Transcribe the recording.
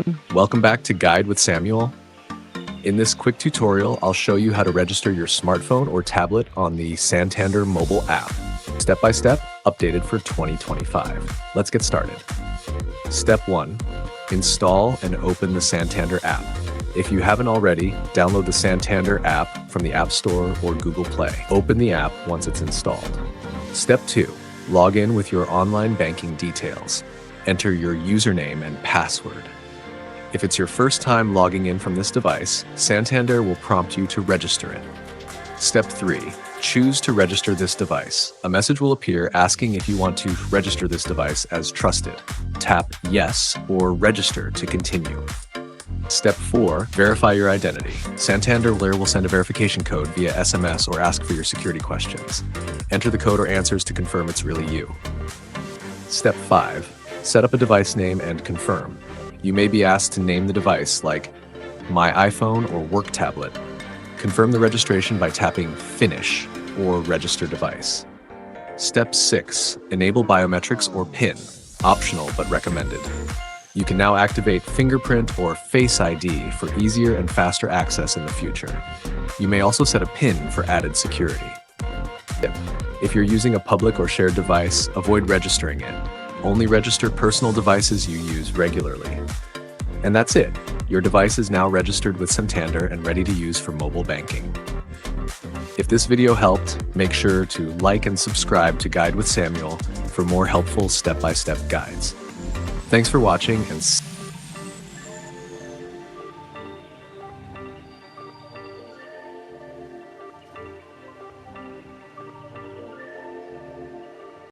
everyone. Welcome back to Guide with Samuel. In this quick tutorial, I'll show you how to register your smartphone or tablet on the Santander mobile app, step by step, updated for 2025. Let's get started. Step 1. Install and open the Santander app. If you haven't already, download the Santander app from the App Store or Google Play. Open the app once it's installed. Step 2. Log in with your online banking details. Enter your username and password. If it's your first time logging in from this device, Santander will prompt you to register it. Step 3. Choose to register this device. A message will appear asking if you want to register this device as trusted. Tap Yes or Register to continue. Step 4. Verify your identity. Santander will send a verification code via SMS or ask for your security questions. Enter the code or answers to confirm it's really you. Step 5. Set up a device name and confirm. You may be asked to name the device like My iPhone or Work Tablet. Confirm the registration by tapping Finish or Register Device. Step 6. Enable biometrics or PIN. Optional but recommended. You can now activate fingerprint or Face ID for easier and faster access in the future. You may also set a PIN for added security. If you're using a public or shared device, avoid registering it. Only register personal devices you use regularly. And that's it. Your device is now registered with Santander and ready to use for mobile banking. If this video helped, make sure to like and subscribe to Guide with Samuel for more helpful step-by-step guides. Thanks for watching and